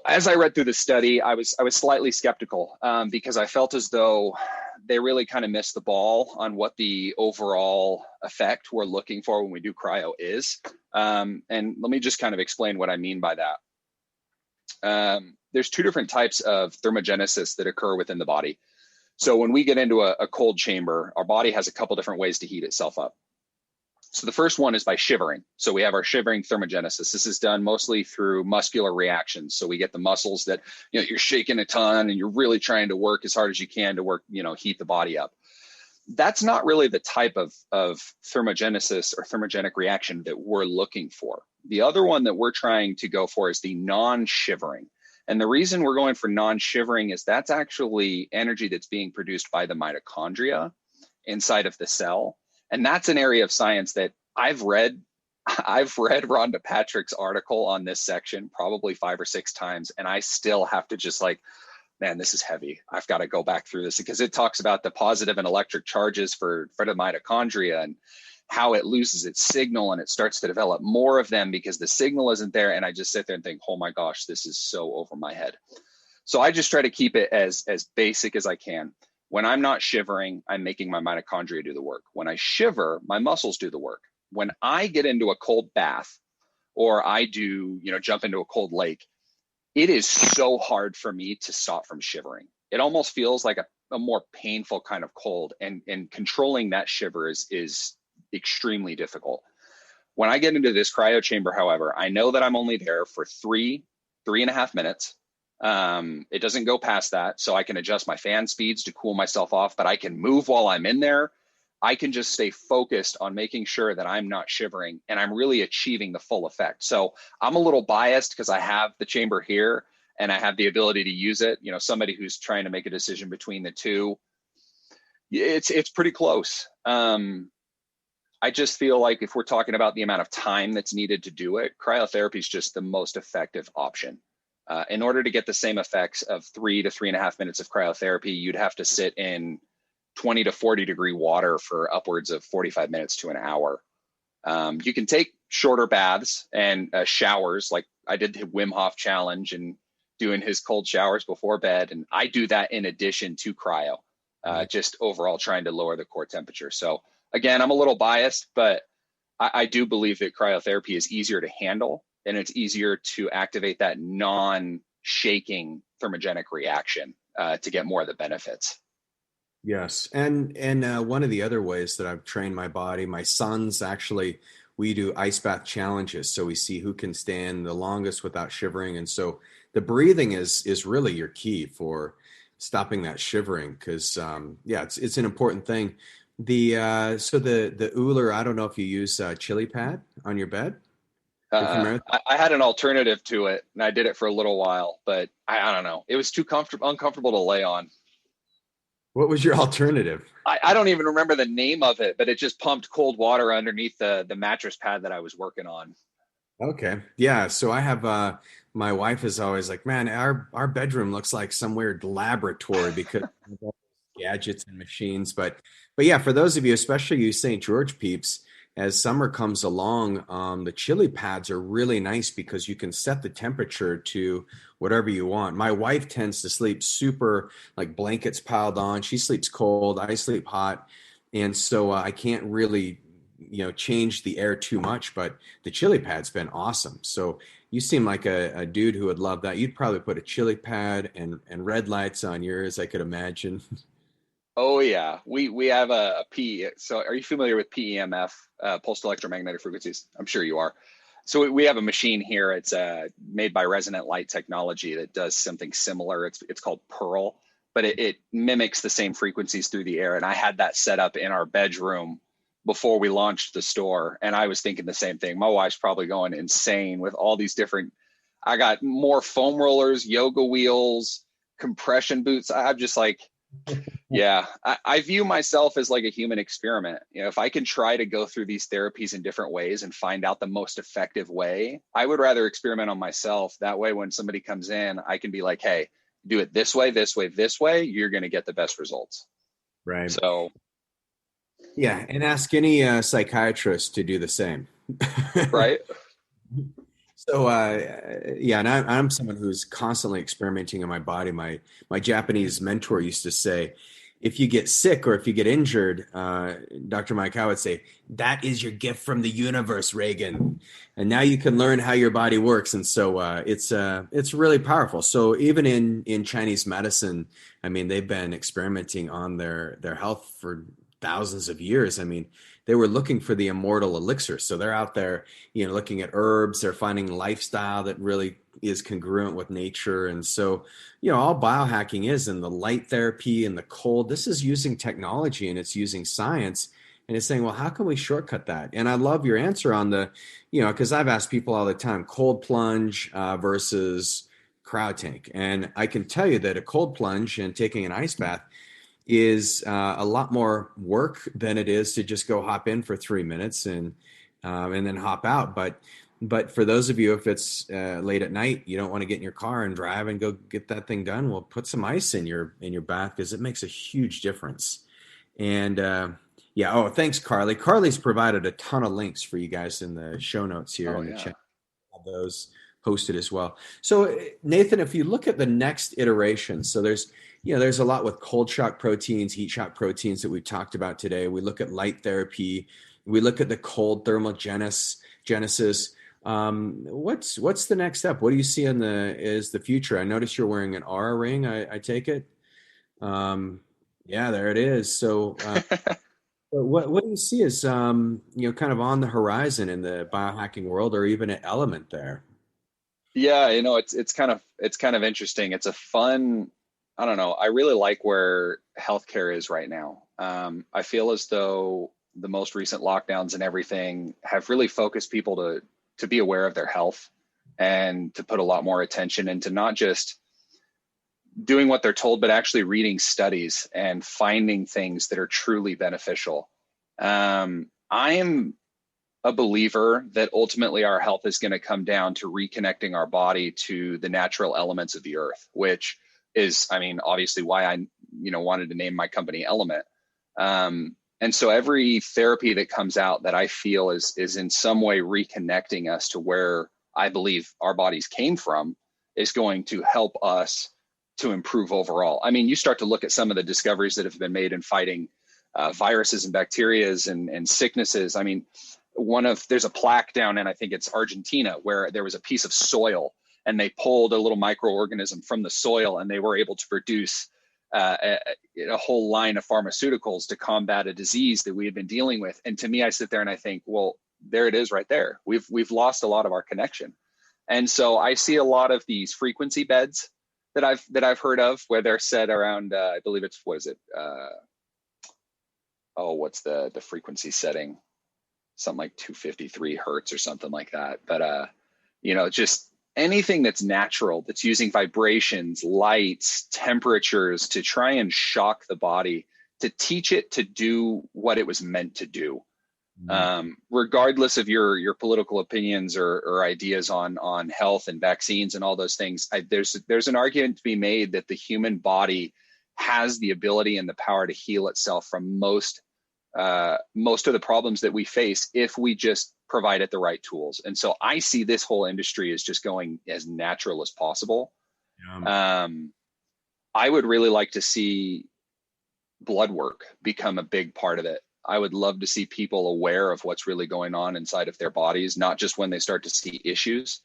S5: as I read through the study, I was slightly skeptical because I felt as though they really kind of missed the ball on what the overall effect we're looking for when we do cryo is. And let me just kind of explain what I mean by that. There's two different types of thermogenesis that occur within the body. So when we get into a cold chamber, our body has a couple different ways to heat itself up. So the first one is by shivering. So we have our shivering thermogenesis. This is done mostly through muscular reactions. So we get the muscles that, you're shaking a ton and you're really trying to work as hard as you can to work, heat the body up. That's not really the type of thermogenesis or thermogenic reaction that we're looking for. The other one that we're trying to go for is the non-shivering. And the reason we're going for non-shivering is that's actually energy that's being produced by the mitochondria inside of the cell. And that's an area of science that I've read Rhonda Patrick's article on this section probably 5 or 6 times. And I still have to just man, this is heavy. I've got to go back through this because it talks about the positive and electric charges for the mitochondria and how it loses its signal and it starts to develop more of them because the signal isn't there. And I just sit there and think, oh my gosh, this is so over my head. So I just try to keep it as basic as I can. When I'm not shivering, I'm making my mitochondria do the work. When I shiver, my muscles do the work. When I get into a cold bath or I do, jump into a cold lake, it is so hard for me to stop from shivering. It almost feels like a more painful kind of cold, and controlling that shiver is extremely difficult. When I get into this cryo chamber, however, I know that I'm only there for 3.5 minutes. It doesn't go past that, so I can adjust my fan speeds to cool myself off, but I can move while I'm in there. I can just stay focused on making sure that I'm not shivering and I'm really achieving the full effect. So I'm a little biased because I have the chamber here and I have the ability to use it. Somebody who's trying to make a decision between the two, it's pretty close. I just feel like if we're talking about the amount of time that's needed to do it, cryotherapy is just the most effective option. In order to get the same effects of 3 to 3.5 minutes of cryotherapy, you'd have to sit in 20 to 40 degree water for upwards of 45 minutes to an hour. You can take shorter baths and showers, like I did the Wim Hof challenge and doing his cold showers before bed. And I do that in addition to cryo, just overall trying to lower the core temperature. So again, I'm a little biased, but I do believe that cryotherapy is easier to handle and it's easier to activate that non-shaking thermogenic reaction to get more of the benefits.
S4: Yes. And one of the other ways that I've trained my body, my sons actually, we do ice bath challenges. So we see who can stand the longest without shivering. And so the breathing is really your key for stopping that shivering because, it's an important thing. The Uller, I don't know if you use chili pad on your bed.
S5: I had an alternative to it and I did it for a little while, but I don't know. It was too uncomfortable to lay on.
S4: What was your alternative?
S5: I don't even remember the name of it, but it just pumped cold water underneath the mattress pad that I was working on.
S4: Okay. Yeah. So I have, my wife is always like, man, our bedroom looks like some weird laboratory because of all these gadgets and machines. But yeah, for those of you, especially you St. George peeps, as summer comes along, the chili pads are really nice because you can set the temperature to whatever you want. My wife tends to sleep super, like blankets piled on. She sleeps cold. I sleep hot. And so I can't really, change the air too much, but the chili pad's been awesome. So you seem like a dude who would love that. You'd probably put a chili pad and red lights on yours, I could imagine.
S5: Oh yeah, we have a P. So are you familiar with PEMF, pulsed electromagnetic frequencies? I'm sure you are. So we have a machine here. It's made by Resonant Light Technology that does something similar. It's called Pearl, but it mimics the same frequencies through the air. And I had that set up in our bedroom before we launched the store, and I was thinking the same thing. My wife's probably going insane with all these different. I got more foam rollers, yoga wheels, compression boots. I'm just like, yeah, I view myself as like a human experiment. If I can try to go through these therapies in different ways and find out the most effective way, I would rather experiment on myself. That way, when somebody comes in, I can be like, hey, do it this way, this way, this way. You're going to get the best results.
S4: Right.
S5: So,
S4: yeah. And ask any psychiatrist to do the same.
S5: right.
S4: So, yeah, and I'm someone who's constantly experimenting in my body. My Japanese mentor used to say, if you get sick or if you get injured, Dr. Mike Howe would say, that is your gift from the universe, Regan. And now you can learn how your body works. And so it's really powerful. So even in Chinese medicine, I mean, they've been experimenting on their health for thousands of years. I mean, they were looking for the immortal elixir. So they're out there, looking at herbs. They're finding lifestyle that really is congruent with nature. And so, all biohacking is, and the light therapy and the cold, this is using technology and it's using science. And it's saying, well, how can we shortcut that? And I love your answer on the, because I've asked people all the time, cold plunge versus cryo tank. And I can tell you that a cold plunge and taking an ice bath is a lot more work than it is to just go hop in for 3 minutes and then hop out. But for those of you, if it's late at night, you don't want to get in your car and drive and go get that thing done. Well, put some ice in your bath because it makes a huge difference. And yeah. Oh, thanks, Carly. Carly's provided a ton of links for you guys in the show notes here in the chat. Those posted as well. So Nathan, if you look at the next iteration, so there's a lot with cold shock proteins, heat shock proteins that we've talked about today. We look at light therapy. We look at the cold thermogenesis. What's the next step? What do you see is the future? I noticed you're wearing an Aura ring. I take it. Yeah, there it is. So what do you see as kind of on the horizon in the biohacking world, or even an element there?
S5: Yeah, it's kind of interesting. It's a fun, I don't know. I really like where healthcare is right now. I feel as though the most recent lockdowns and everything have really focused people to be aware of their health and to put a lot more attention into not just doing what they're told, but actually reading studies and finding things that are truly beneficial. I am a believer that ultimately our health is going to come down to reconnecting our body to the natural elements of the earth, which is, obviously why I, wanted to name my company Element. And so every therapy that comes out that I feel is in some way reconnecting us to where I believe our bodies came from is going to help us to improve overall. You start to look at some of the discoveries that have been made in fighting viruses and bacterias and sicknesses. There's a plaque down in, I think it's Argentina, where there was a piece of soil and they pulled a little microorganism from the soil and they were able to produce a whole line of pharmaceuticals to combat a disease that we had been dealing with. And to me, I sit there and I think, well, there it is right there. We've lost a lot of our connection. And so I see a lot of these frequency beds that I've heard of, where they're set around, I believe it's, what's the frequency setting? Something like 253 hertz or something like that. But, just anything that's natural, that's using vibrations, lights, temperatures to try and shock the body, to teach it to do what it was meant to do. Regardless of your political opinions or ideas on health and vaccines and all those things, there's an argument to be made that the human body has the ability and the power to heal itself from most of the problems that we face if we just provide it the right tools. And so I see this whole industry as just going as natural as possible. I would really like to see blood work become a big part of it. I would love to see people aware of what's really going on inside of their bodies, not just when they start to see issues,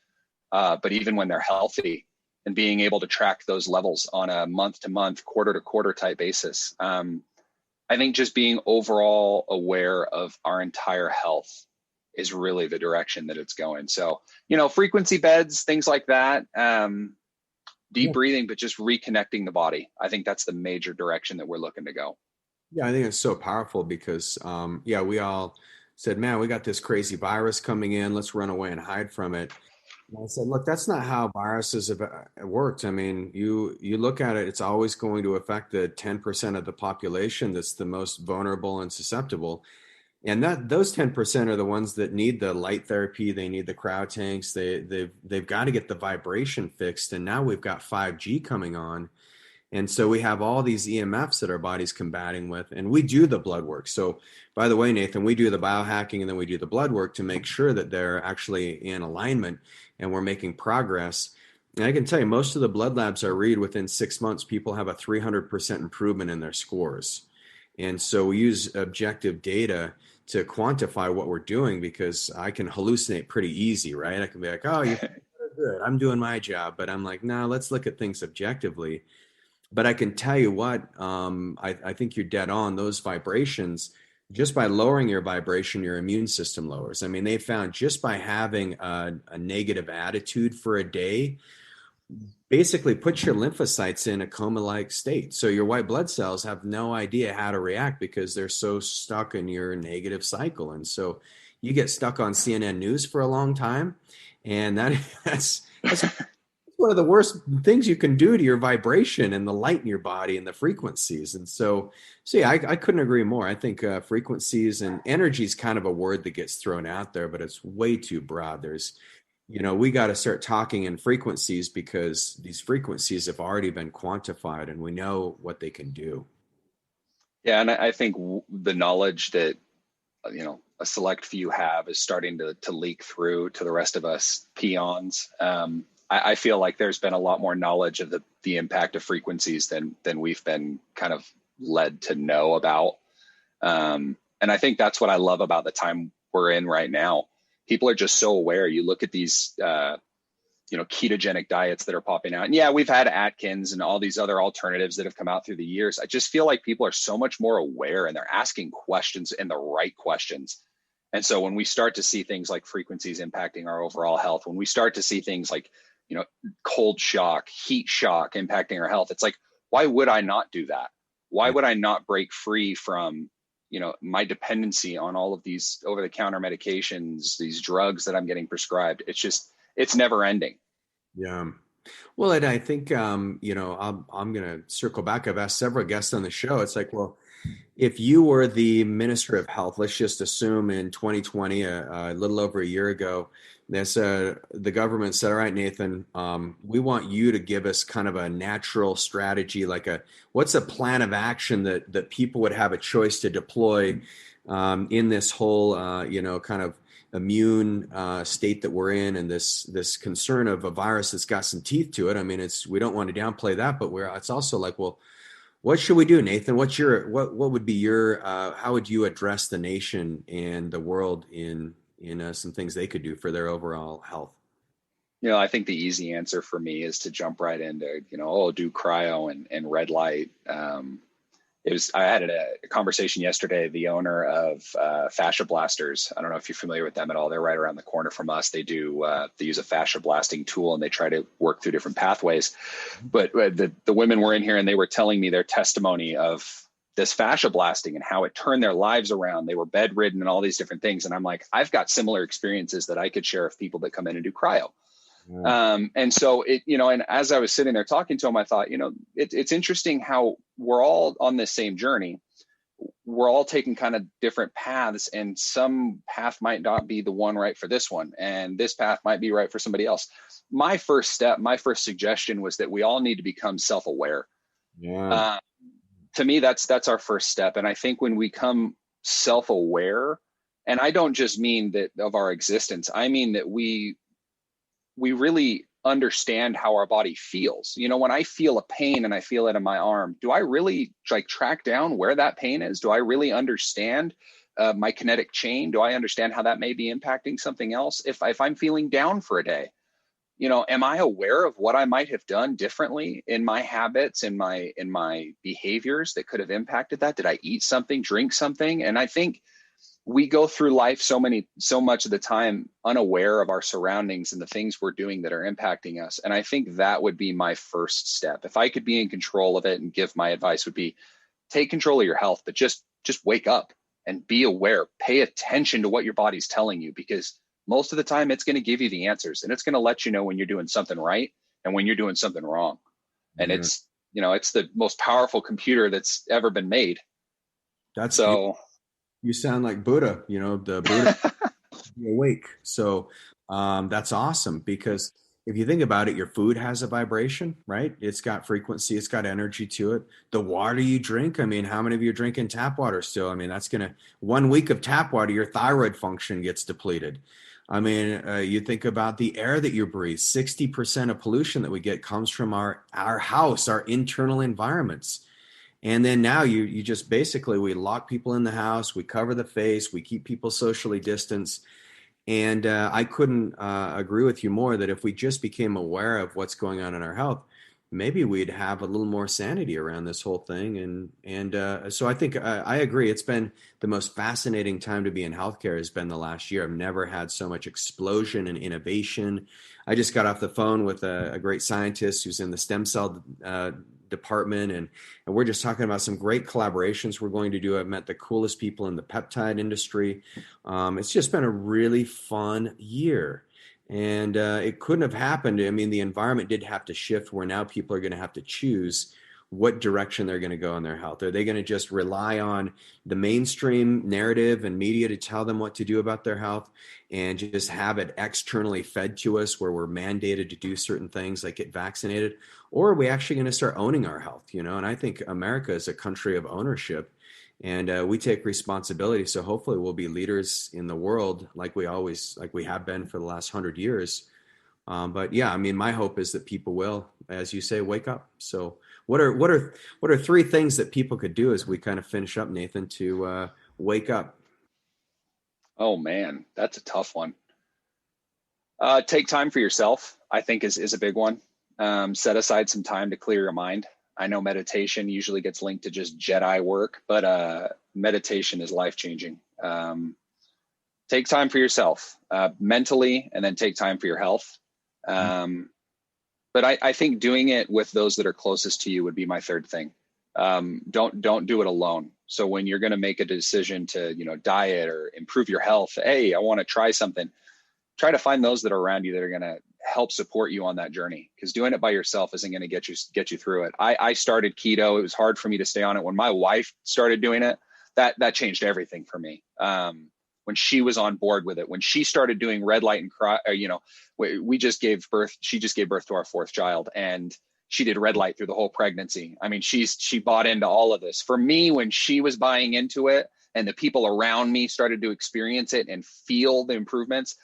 S5: but even when they're healthy, and being able to track those levels on a month to month, quarter to quarter type basis. I think just being overall aware of our entire health is really the direction that it's going. So, frequency beds, things like that, deep breathing, but just reconnecting the body. I think that's the major direction that we're looking to go.
S4: Yeah, I think it's so powerful because, we all said, man, we got this crazy virus coming in. Let's run away and hide from it. And I said, look, that's not how viruses have worked. I mean, you look at it, it's always going to affect the 10% of the population that's the most vulnerable and susceptible. And those 10% are the ones that need the light therapy. They need the cryo tanks. They've got to get the vibration fixed. And now we've got 5G coming on. And so we have all these EMFs that our body's combating with, and we do the blood work. So by the way, Nathan, we do the biohacking and then we do the blood work to make sure that they're actually in alignment and we're making progress. And I can tell you, most of the blood labs I read, within 6 months, people have a 300% improvement in their scores. And so we use objective data to quantify what we're doing, because I can hallucinate pretty easy, right? I can be like, oh, you're good, I'm doing my job. But I'm like, no, let's look at things objectively. But I can tell you what, I think you're dead on. Those vibrations, just by lowering your vibration, your immune system lowers. I mean, they found just by having a negative attitude for a day, basically puts your lymphocytes in a coma-like state. So your white blood cells have no idea how to react because they're so stuck in your negative cycle. And so you get stuck on CNN News for a long time, and that's one of the worst things you can do to your vibration and the light in your body and the frequencies. And so yeah, I couldn't agree more. I think frequencies and energy is kind of a word that gets thrown out there, but it's way too broad. We got to start talking in frequencies, because these frequencies have already been quantified and we know what they can do.
S5: Yeah. And I think the knowledge that, a select few have is starting to leak through to the rest of us peons. I feel like there's been a lot more knowledge of the impact of frequencies than we've been kind of led to know about. And I think that's what I love about the time we're in right now. People are just so aware. You look at these, ketogenic diets that are popping out. And yeah, we've had Atkins and all these other alternatives that have come out through the years. I just feel like people are so much more aware, and they're asking questions, and the right questions. And so when we start to see things like frequencies impacting our overall health, when we start to see things like, cold shock, heat shock impacting our health, it's like, why would I not do that? Why would I not break free from, my dependency on all of these over-the-counter medications, these drugs that I'm getting prescribed? It's never ending.
S4: Yeah. Well, and I think, I'm going to circle back. I've asked several guests on the show. It's like, well, if you were the Minister of Health, let's just assume in 2020, a little over a year ago, the government said, all right, Nathan, we want you to give us kind of a natural strategy, what's a plan of action that people would have a choice to deploy in this whole, kind of immune state that we're in, and this concern of a virus that's got some teeth to it. I mean, we don't want to downplay that, but it's also like, well, what should we do, Nathan? What would be your how would you address the nation and the world in some things they could do for their overall health?
S5: I think the easy answer for me is to jump right into, do cryo and red light. I had a conversation yesterday. The owner of Fascia Blasters, I don't know if you're familiar with them at all. They're right around the corner from us. They use a fascia blasting tool, and they try to work through different pathways. But the women were in here, and they were telling me their testimony of this fascia blasting and how it turned their lives around. They were bedridden and all these different things. And I'm like, I've got similar experiences that I could share with people that come in and do cryo. And so and as I was sitting there talking to him, I thought, it's interesting how we're all on this same journey. We're all taking kind of different paths, and some path might not be the one right for this one, and this path might be right for somebody else. My first suggestion was that we all need to become self-aware.
S4: Yeah.
S5: To me, that's our first step. And I think when we become self-aware, and I don't just mean that of our existence, I mean that we really understand how our body feels. You know, when I feel a pain and I feel it in my arm, do I really like track down where that pain is? Do I really understand my kinetic chain? Do I understand how that may be impacting something else? If I'm feeling down for a day, you know, am I aware of what I might have done differently in my habits, in my behaviors that could have impacted that? Did I eat something, drink something? And I think we go through life so much of the time unaware of our surroundings and the things we're doing that are impacting us. And I think that would be my first step. If I could be in control of it, and give my advice would be, take control of your health, but just wake up and be aware, pay attention to what your body's telling you, because most of the time it's going to give you the answers, and it's going to let you know when you're doing something right and when you're doing something wrong. And it's, you know, it's the most powerful computer that's ever been made.
S4: That's so. You sound like Buddha, you know, the Buddha be awake. So that's awesome, because if you think about it, your food has a vibration, right? It's got frequency, it's got energy to it. The water you drink, I mean, how many of you are drinking tap water still? I mean, that's going to, 1 week of tap water, your thyroid function gets depleted. I mean, you think about the air that you breathe, 60% of pollution that we get comes from our house, our internal environments. And then now you just basically, we lock people in the house, we cover the face, we keep people socially distanced. And I couldn't agree with you more that if we just became aware of what's going on in our health, maybe we'd have a little more sanity around this whole thing. And so I think I agree. It's been the most fascinating time to be in healthcare has been the last year. I've never had so much explosion and innovation. I just got off the phone with a great scientist who's in the stem cell department, and we're just talking about some great collaborations we're going to do. I've met the coolest people in the peptide industry. It's just been a really fun year. And it couldn't have happened. I mean, the environment did have to shift where now people are going to have to choose what direction they're going to go in their health. Are they going to just rely on the mainstream narrative and media to tell them what to do about their health and just have it externally fed to us where we're mandated to do certain things like get vaccinated? Or are we actually going to start owning our health? You know, and I think America is a country of ownership. And we take responsibility. So hopefully we'll be leaders in the world like we have been for the last 100 years. But yeah, I mean, my hope is that people will, as you say, wake up. So what are 3 things that people could do as we kind of finish up, Nathan, to wake up?
S5: Oh man, that's a tough one. Take time for yourself, I think is a big one. Set aside some time to clear your mind. I know meditation usually gets linked to just Jedi work, but meditation is life-changing. Take time for yourself mentally, and then take time for your health. But I think doing it with those that are closest to you would be my third thing. Don't do it alone. So when you're going to make a decision to, you know, diet or improve your health, hey, I want to try something, try to find those that are around you that are going to help support you on that journey, because doing it by yourself isn't going to get you through it. I started keto. It was hard for me to stay on it. When my wife started doing it, that changed everything for me. When she was on board with it, when she started doing red light and cry, you know, we just gave birth. She just gave birth to our 4th child, and she did red light through the whole pregnancy. I mean, she bought into all of this. For me, when she was buying into it and the people around me started to experience it and feel the improvements,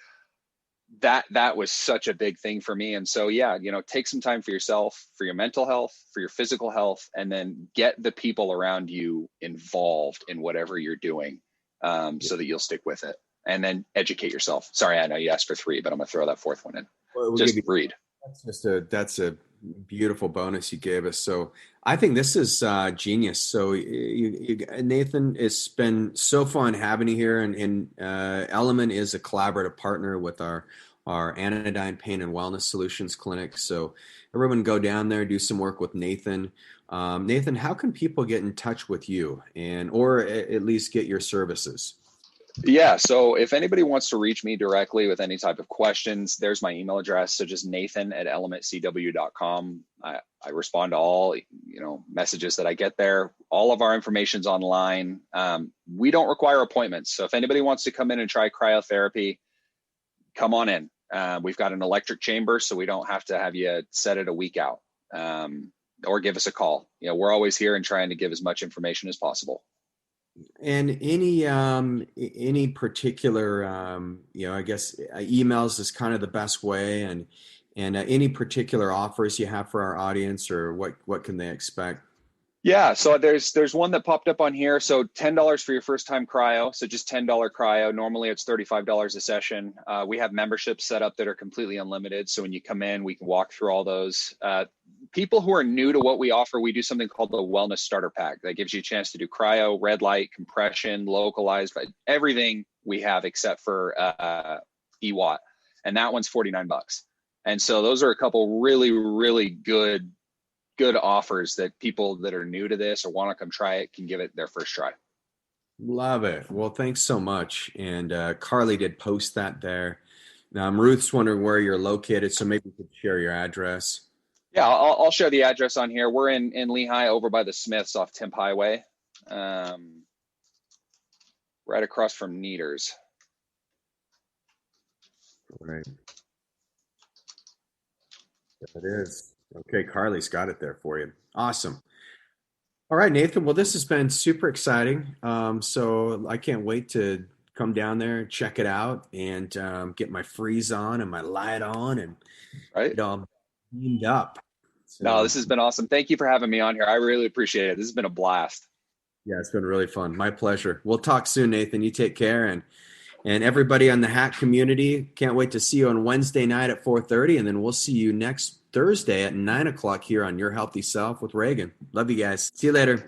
S5: that was such a big thing for me. And so, yeah, you know, take some time for yourself, for your mental health, for your physical health, and then get the people around you involved in whatever you're doing, so that you'll stick with it. And then educate yourself. Sorry, I know you asked for 3, but I'm going to throw that 4th one in.
S4: Well,
S5: just read.
S4: That's a beautiful bonus you gave us. So I think this is genius. So Nathan, it's been so fun having you here, and Element is a collaborative partner with our Anodyne Pain and Wellness Solutions Clinic. So everyone go down there, do some work with Nathan. Nathan, how can people get in touch with you or at least get your services?
S5: Yeah. So if anybody wants to reach me directly with any type of questions, there's my email address. So just nathan@elementcw.com. I respond to all, you know, messages that I get there. All of our information's online. We don't require appointments. So if anybody wants to come in and try cryotherapy, come on in. We've got an electric chamber, so we don't have to have you set it a week out, or give us a call. You know, we're always here and trying to give as much information as possible.
S4: And any particular, you know, I guess emails is kind of the best way. And And any particular offers you have for our audience, or what can they expect?
S5: Yeah, so there's one that popped up on here. So $10 for your first time cryo. So just $10 cryo. Normally it's $35 a session. We have memberships set up that are completely unlimited. So when you come in, we can walk through all those. People who are new to what we offer, we do something called the Wellness Starter Pack that gives you a chance to do cryo, red light, compression, localized, but everything we have except for EWAT. And that one's $49. And so those are a couple really, really good offers that people that are new to this or want to come try it can give it their first try.
S4: Love it. Well, thanks so much. And Carly did post that there. Now, Ruth's wondering where you're located, so maybe you could share your address.
S5: Yeah, I'll share the address on here. We're in Lehigh, over by the Smiths off Timp Highway, right across from Neaters.
S4: Right. There it is. Okay, Carly's got it there for you. Awesome. All right, Nathan. Well, this has been super exciting. So I can't wait to come down there and check it out and get my freeze on and my light on and get all cleaned up. So,
S5: no, this has been awesome. Thank you for having me on here. I really appreciate it. This has been a blast.
S4: Yeah, it's been really fun. My pleasure. We'll talk soon, Nathan. You take care. And everybody on the Hack community, can't wait to see you on Wednesday night at 4:30. And then we'll see you next Thursday at 9 o'clock here on Your Healthy Self with Regan. Love you guys. See you later.